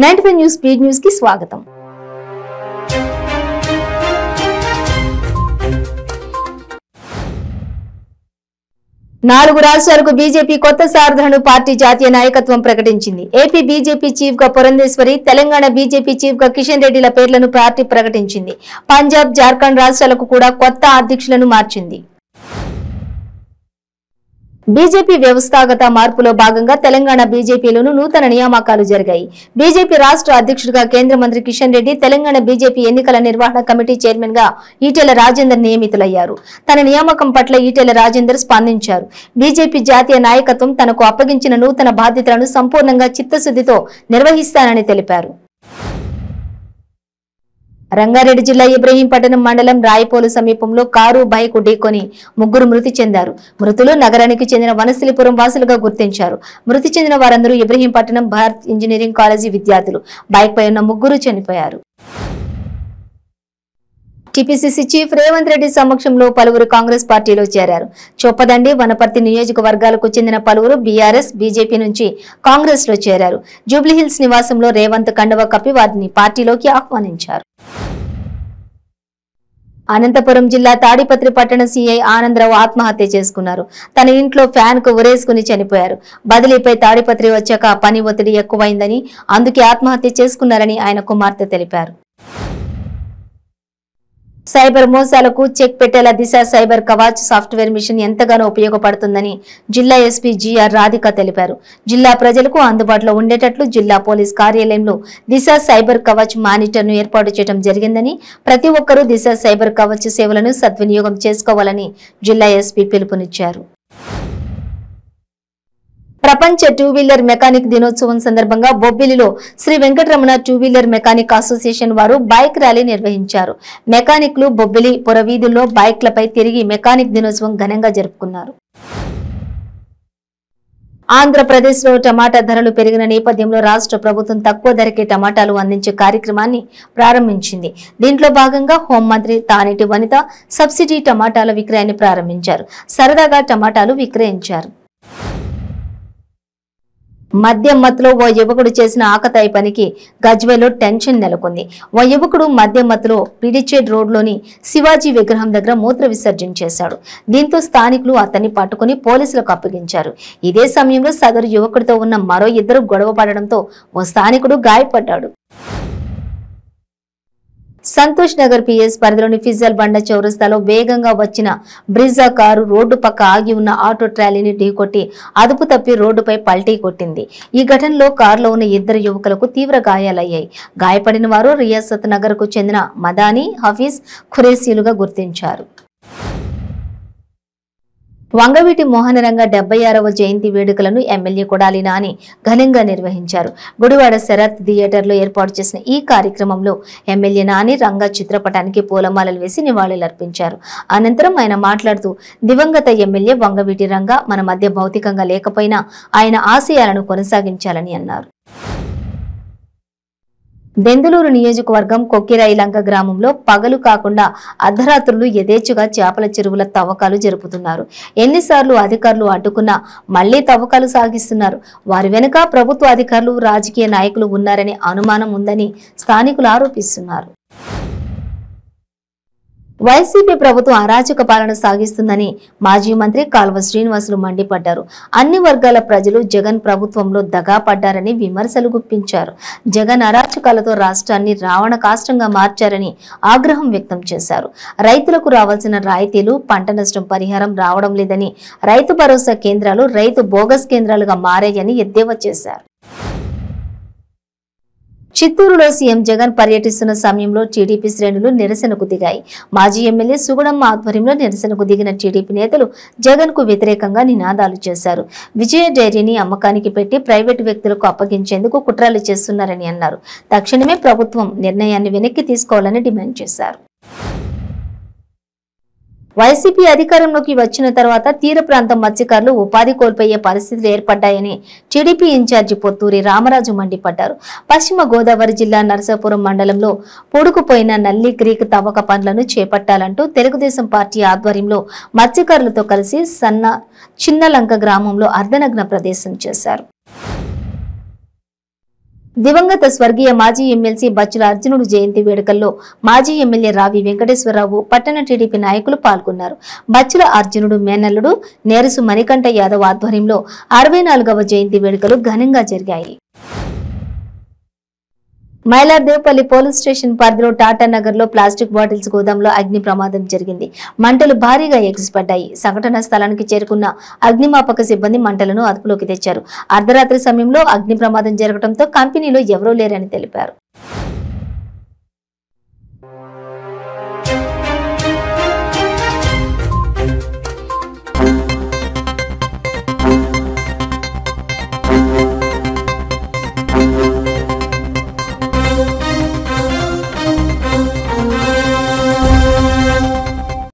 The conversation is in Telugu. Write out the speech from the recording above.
95 న్యూస్ స్పీడ్ న్యూస్ కి స్వాగతం. నాలుగు రాష్ట్రాలకు బీజేపీ కొత్త సారథులను పార్టీ జాతీయ నాయకత్వం ప్రకటించింది. ఏపీ బీజేపీ చీఫ్ గా పురంధేశ్వరి, తెలంగాణ బీజేపీ చీఫ్ గా కిషన్ రెడ్డిల పేర్లను పార్టీ ప్రకటించింది. పంజాబ్, జార్ఖండ్ రాష్ట్రాలకు కూడా కొత్త అధ్యక్షులను మార్చింది. బీజేపీ వ్యవస్థాగత మార్పులో భాగంగా తెలంగాణ బీజేపీలోనూ నూతన నియామకాలు జరిగాయి. బీజేపీ రాష్ట్ర అధ్యక్షుడిగా కేంద్ర మంత్రి కిషన్ రెడ్డి, తెలంగాణ బీజేపీ ఎన్నికల నిర్వహణ కమిటీ చైర్మన్ గా ఈటెల రాజేందర్ నియమితులయ్యారు. తన నియామకం పట్ల ఈటెల రాజేందర్ స్పందించారు. బీజేపీ జాతీయ నాయకత్వం తనకు అప్పగించిన నూతన బాధ్యతలను సంపూర్ణంగా చిత్తశుద్ధితో నిర్వహిస్తానని తెలిపారు. రంగారెడ్డి జిల్లా ఇబ్రహీంపట్నం మండలం రాయపోలు సమీపంలో కారు బైక్ ఢీకొని ముగ్గురు మృతి చెందారు. మృతులు నగరానికి చెందిన వనస్థలిపురం వాసులుగా గుర్తించారు. మృతి చెందిన వారందరూ ఇబ్రహీంపట్నం భారత్ ఇంజనీరింగ్ కాలేజీ విద్యార్థులు. బైక్ పై ఉన్న ముగ్గురు చనిపోయారు. టీపీసీసీ చీఫ్ రేవంత్ రెడ్డి సమక్షంలో పలువురు కాంగ్రెస్ పార్టీలో చేరారు. చొప్పదండి, వనపర్తి నియోజకవర్గాలకు చెందిన పలువురు బీఆర్ఎస్, బీజేపీ నుంచి కాంగ్రెస్ లో చేరారు. జూబ్లీహిల్స్ నివాసంలో రేవంత్ కండువా కప్పి వారిని పార్టీలోకి ఆహ్వానించారు. అనంతపురం జిల్లా తాడిపత్రి పట్టణ సీఐ ఆనందరావు ఆత్మహత్య చేసుకున్నారు. తన ఇంట్లో ఫ్యాన్ కు ఉరేసుకుని చనిపోయారు. బదిలీపై తాడిపత్రి వచ్చాక పని ఒత్తిడి ఎక్కువైందని, అందుకే ఆత్మహత్య చేసుకున్నారని ఆయన కుమార్తె తెలిపారు. సైబర్ మోసాలకు చెక్ పెట్టేలా దిశ సైబర్ కవచ్ సాఫ్ట్వేర్ మిషన్ ఎంతగానో ఉపయోగపడుతుందని జిల్లా ఎస్పీ జిఆర్ రాధిక తెలిపారు. జిల్లా ప్రజలకు అందుబాటులో ఉండేటట్లు జిల్లా పోలీస్ కార్యాలయంలో దిశ సైబర్ కవచ్ మానిటర్ ను ఏర్పాటు చేయడం జరిగిందని, ప్రతి ఒక్కరూ దిశ సైబర్ కవచ్ సేవలను సద్వినియోగం చేసుకోవాలని జిల్లా ఎస్పీ పిలుపునిచ్చారు. ప్రపంచ టూ వీలర్ మెకానిక్ దినోత్సవం సందర్భంగా బొబ్బిలిలో Shri Venkataramana two wheeler mechanic association వారు బైక్ ర్యాలీ నిర్వహించారు. మెకానిక్లు బొబ్బిలి పురవీధుల్లో బైక్లపై తిరిగి మెకానిక్ దినోత్సవం ఘనంగా జరుపుకున్నారు. ఆంధ్రప్రదేశ్ లో టమాటా ధరలు పెరిగిన నేపథ్యంలో రాష్ట్ర ప్రభుత్వం తక్కువ ధరకే టమాటాలు అందించే కార్యక్రమాన్ని ప్రారంభించింది. దీంట్లో భాగంగా హోంమంత్రి తానేటి వనిత సబ్సిడీ టమాటాల విక్రయాన్ని ప్రారంభించారు. సరదాగా టమాటాలు విక్రయించారు. మద్యం మత్తులో ఓ యువకుడు చేసిన ఆకతాయి పనికి గజ్వేల్లో టెన్షన్ నెలకొంది. ఓ యువకుడు మద్యం మత్తులో పిడిచేడ్ రోడ్లోని శివాజీ విగ్రహం దగ్గర మూత్ర విసర్జన చేశాడు. దీంతో స్థానికులు అతన్ని పట్టుకుని పోలీసులకు అప్పగించారు. ఇదే సమయంలో సదరు యువకుడితో ఉన్న మరో ఇద్దరు గొడవ పడడంతో ఓ స్థానికుడు గాయపడ్డాడు. సంతోష్ నగర్ పిఎస్ పరిధిలోని ఫిజల్ బండ చౌరస్తాలో వేగంగా వచ్చిన బ్రిజా కారు రోడ్డు పక్క ఆగి ఉన్న ఆటో ట్రాలీని ఢీకొట్టి అదుపు తప్పి రోడ్డుపై పల్టీ కొట్టింది. ఈ ఘటనలో కారులో ఉన్న ఇద్దరు యువకులకు తీవ్ర గాయాలయ్యాయి. గాయపడిన వారు రియాసత్ నగర్ కు చెందిన మదానీ, హఫీజ్, ఖురేసీలుగా గుర్తించారు. వంగవీటి మోహనరంగ 76వ జయంతి వేడుకలను ఎమ్మెల్యే కొడాలి నాని ఘనంగా నిర్వహించారు. గుడివాడ శరత్ థియేటర్లో ఏర్పాటు చేసిన ఈ కార్యక్రమంలో ఎమ్మెల్యే నాని రంగ చిత్రపటానికి పూలమాలలు వేసి నివాళులర్పించారు. అనంతరం ఆయన మాట్లాడుతూ, దివంగత ఎమ్మెల్యే వంగవీటి రంగ మన మధ్య భౌతికంగా లేకపోయినా ఆయన ఆశయాలను కొనసాగించాలని అన్నారు. దెందులూరు నియోజకవర్గం కొక్కిరాయిలంక గ్రామంలో పగలు కాకుండా అర్ధరాత్రులు యథేచ్ఛగా చేపల చెరువుల తవ్వకాలు జరుపుతున్నారు. ఎన్నిసార్లు అధికారులు అడ్డుకున్నా మళ్లీ తవ్వకాలు సాగిస్తున్నారు. వారి వెనుక ప్రభుత్వ అధికారులు, రాజకీయ నాయకులు ఉన్నారనే అనుమానం ఉందని స్థానికులు ఆరోపిస్తున్నారు. వైసీపీ ప్రభుత్వం అరాచక పాలన సాగిస్తుందని మాజీ మంత్రి కాల్వ శ్రీనివాసులు మండిపడ్డారు. అన్ని వర్గాల ప్రజలు జగన్ ప్రభుత్వంలో దగా పడ్డారని విమర్శలు గుప్పించారు. జగన్ అరాచకాలతో రాష్ట్రాన్ని రావణ కాష్టంగా మార్చారని ఆగ్రహం వ్యక్తం చేశారు. రైతులకు రావాల్సిన రాయితీలు, పంట నష్టం పరిహారం రావడం లేదని, రైతు భరోసా కేంద్రాలు రైతు బోగస్ కేంద్రాలుగా మారాయని ఎద్దేవా చేశారు. చిత్తూరులో సీఎం జగన్ పర్యటిస్తున్న సమయంలో టీడీపీ శ్రేణులు నిరసనకు దిగాయి. మాజీ ఎమ్మెల్యే సుగుణమ్మ ఆధ్వర్యంలో నిరసనకు దిగిన టీడీపీ నేతలు జగన్ కు వ్యతిరేకంగా నినాదాలు చేశారు. విజయ డైరీని అమ్మకానికి పెట్టి ప్రైవేటు వ్యక్తులకు అప్పగించేందుకు కుట్రలు చేస్తున్నారని అన్నారు. తక్షణమే ప్రభుత్వం నిర్ణయాన్ని వెనక్కి తీసుకోవాలని డిమాండ్ చేశారు. వైసీపీ అధికారంలోకి వచ్చిన తర్వాత తీర ప్రాంతం మత్స్యకారులు ఉపాధి కోల్పోయే పరిస్థితులు ఏర్పడ్డాయని టీడీపీ ఇన్ఛార్జి పొత్తూరి రామరాజు మండిపడ్డారు. పశ్చిమ గోదావరి జిల్లా నరసాపురం మండలంలో పూడుకుపోయిన నల్లి క్రీక్ తవ్వక పనులను చేపట్టాలంటూ తెలుగుదేశం పార్టీ ఆధ్వర్యంలో మత్స్యకారులతో కలిసి చిన్నలంక గ్రామంలో అర్ధనగ్న ప్రదర్శన చేశారు. దివంగత స్వర్గీయ మాజీ ఎమ్మెల్సీ బచ్చుల అర్జునుడు జయంతి వేడుకల్లో మాజీ ఎమ్మెల్యే రావి వెంకటేశ్వరరావు పట్టణ టీడీపీ నాయకులు పాల్గొన్నారు. బచ్చుల అర్జునుడు మేనల్లుడు నేరసు మణికంఠ యాదవ్ ఆధ్వర్యంలో 64వ జయంతి వేడుకలు ఘనంగా జరిగాయి. మైలార్దేవపల్లి పోలీస్ స్టేషన్ పరిధిలో టాటా నగర్ లో ప్లాస్టిక్ బాటిల్స్ గోదాంలో అగ్ని ప్రమాదం జరిగింది. మంటలు భారీగా ఎగిసిపడ్డాయి. సంఘటనా స్థలానికి చేరుకున్న అగ్నిమాపక సిబ్బంది మంటలను అదుపులోకి తెచ్చారు. అర్ధరాత్రి సమయంలో అగ్ని ప్రమాదం జరగడంతో కంపెనీలో ఎవరూ లేరని తెలిపారు.